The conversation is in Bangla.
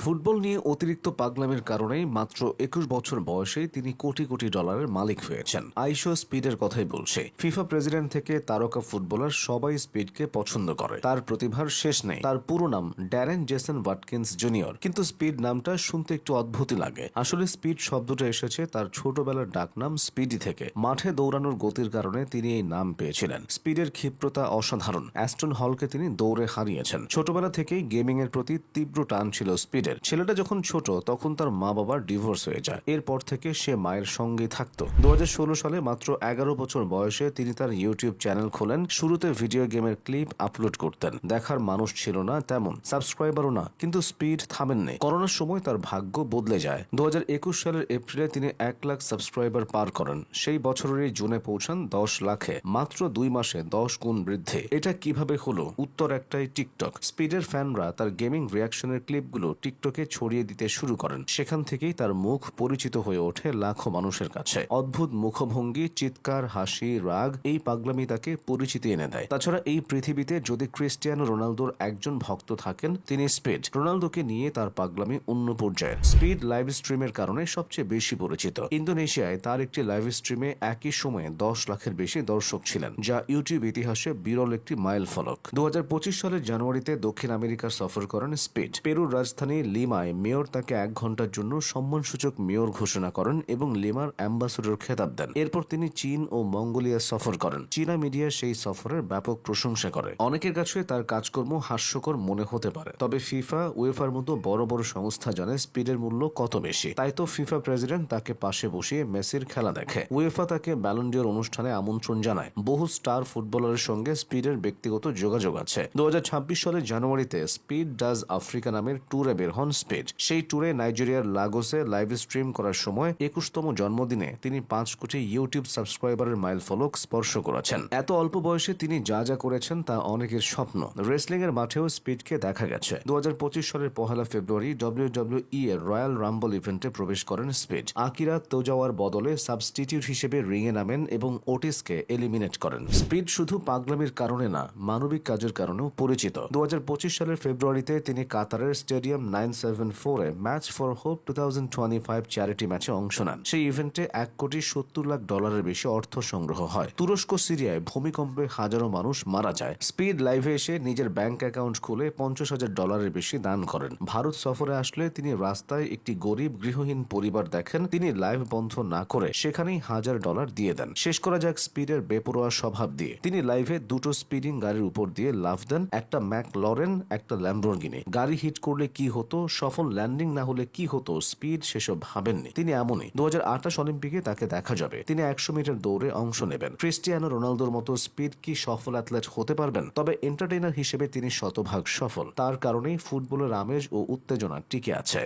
ফুটবল নিয়ে অতিরিক্ত পাগলামির কারণেই মাত্র ২১ বছর বয়সেই তিনি কোটি কোটি ডলারের মালিক হয়েছেন। আইশো স্পিডের কথাই বলছে। ফিফা প্রেসিডেন্ট থেকে তারকা ফুটবলার সবাই স্পিডকে পছন্দ করে। তার প্রতিভার শেষ নেই। তার পুরো নাম ড্যারেন জেসন ওয়াটকিন্স জুনিয়র, কিন্তু স্পিড নামটা শুনতে একটু অদ্ভুতই লাগে। আসলে স্পিড শব্দটা এসেছে তার ছোটবেলার ডাকনাম স্পিডি থেকে। মাঠে দৌড়ানোর গতির কারণে তিনি এই নাম পেয়েছিলেন। স্পিডের ক্ষিপ্রতা অসাধারণ। অ্যাস্টন হলকে তিনি দৌড়ে হারিয়েছেন। ছোটবেলা থেকেই গেমিং এর প্রতি তীব্র টান ছিল স্পিডের। ছেলেটা যখন ছোট তখন তার মা বাবার ডিভোর্স হয়ে যায়। এরপর থেকে সে মায়ের সঙ্গেই থাকতো। ২০১৬ সালে মাত্র ১১ বছর বয়সে তিনি তার ইউটিউব চ্যানেল খোলেন। শুরুতে ভিডিও গেমের ক্লিপ আপলোড করতেন। দেখার মানুষ ছিল না তেমন, সাবস্ক্রাইবারও না, কিন্তু স্পিড থামেননি। করোনার সময় তার ভাগ্য বদলে যায়। ২০২১ সালের এপ্রিলে তিনি ১ লাখ সাবস্ক্রাইবার পার করেন। সেই বছরেরই জুনে পৌঁছান ১০ লাখে। মাত্র ২ মাসে ১০ গুণ বৃদ্ধি। এটা কিভাবে হলো? উত্তর একটাই, টিকটক। স্পিডের ফ্যানরা তার গেমিং রিয়াকশনের ক্লিপগুলো টিকটকে ছড়িয়ে দিতে শুরু করেন। সেখান থেকেই তার মুখ পরিচিত হয়ে ওঠে লাখো মানুষের কাছে। অদ্ভুত মুখভঙ্গি, চিৎকার, হাসি, রাগ, এই পাগলামি তাকে পরিচিতি এনে দেয়। তাছাড়া এই পৃথিবীতে যদি ক্রিস্টিয়ানো রোনালদোর একজন ভক্ত থাকেন, তিনি স্পিড। রোনালদোকে নিয়ে তার পাগলামি অন্য পর্যায়ের। স্পিড লাইভ স্ট্রিমের কারণে সবচেয়ে বেশি পরিচিত। ইন্দোনেশিয়ায় তার একটি লাইভ স্ট্রিমে একই সময়ে ১০ লাখের বেশি দর্শক ছিলেন, যা ইউটিউব ইতিহাসে বিরল একটি মাইল ফলক। ২০২৫ সালের জানুয়ারিতে দক্ষিণ আমেরিকা সফর করেন স্পিড। পেরুর রাজধানী লিমায় মেয়র তাকে ১ ঘন্টার জন্য সম্মানসূচক মেয়র ঘোষণা করেন এবং লিমার অ্যাম্বাসেডর খেতাব দেন। এরপর তিনি চীন ও মঙ্গোলিয়া সফর করেন। চীনা মিডিয়া সেই সফরের ব্যাপক প্রশংসা করে। অনেকের কাছে তার কাজকর্ম হাস্যকর মনে হতে পারে, তবে ফিফা, উয়েফার মতো বড় বড় সংস্থা জানে স্পিডের মূল্য কত বেশি। তাই তো ফিফা প্রেসিডেন্ট তাকে পাশে বসিয়ে মেসির খেলা দেখে। উয়েফা তাকে ব্যালন ডিওর অনুষ্ঠানে আমন্ত্রণ জানায়। বহু স্টার ফুটবলারের সঙ্গে স্পিডের ব্যক্তিগত যোগাযোগ আছে। ২০২৬ সালের জানুয়ারিতে স্পিড ডাজ আফ্রিকা নামের ট্যুরে বের হন স্পিড। সেই ট্যুরে নাইজেরিয়ার লাগোসে লাইভ স্ট্রিম করার সময় ২১তম জন্মদিনে তিনি ৫ কোটি ইউটিউব সাবস্ক্রাইবারের মাইল ফলক স্পর্শ করেছেন। এত অল্প বয়সে তিনি যা যা করেছেন তা অনেকের স্বপ্ন। রেসলিং এর মাঠেও স্পিডকে দেখা গেছে। ২০২৫ সালের ১ ফেব্রুয়ারি WWE এর রয়্যাল রাম্বল ইভেন্টে প্রবেশ করেন স্পিড। আকিরা তোজাওয়ার বদলে সাবস্টিটিউট হিসেবে রিংয়ে নামেন এবং ওটিসকে এলিমিনেট করেন। স্পিড শুধু পাগলামির কারণে না, মানবিক কাজের কারণেও পরিচিত। ২০২৫ সালের ফেব্রুয়ারিতে তিনি কাতারের স্টেডিয়াম 974-এ ম্যাচ ফর হোপ 2025 চ্যারিটি ম্যাচে অংশ নেন। সেই ইভেন্টে $১,৭০,০০,০০০ বেশি অর্থ সংগ্রহ হয়। তুরস্ক সিরিয়ায় ভূমিকম্পে হাজারো মানুষ মারা যায়। স্পিড লাইভে এসে নিজের ব্যাংক অ্যাকাউন্ট খুলে $৫০,০০০ বেশি দান করেন। ভারত সফরে আসলে তিনি রাস্তায় একটি গরিব গৃহহীন পরিবার দেখেন। তিনি লাইভ বন্ধ না করে সেখানেই $১,০০০ দিয়ে দেন। শেষ করা যাক স্পিডের বেপরোয়া স্বভাব দিয়ে। তিনি লাইভে 2টো স্পিডিং গাড়ির উপর দিয়ে লাফ দেন, একটা ম্যাকলরেন, একটা ল্যাম্বরগিনি। গাড়ি হিট করলে কি হতো, সফল ল্যান্ডিং না হলে কি হতো, স্পিড সেসব ভাবেননি। তিনি এমনই। ২০২৮ অলিম্পিকে তাকে দেখা যাবে। তিনি ১০০ মিটার দৌড়ে অংশ নেবেন। ক্রিস্টিয়ানো রোনালদোর মতো স্পিড কি সফল অ্যাথলেট হতে পারবেন? তবে এন্টারটেইনার হিসেবে তিনি শতভাগ সফল। তার কারণেই ফুটবলের আমেজ ও উত্তেজনা টিকে আছে।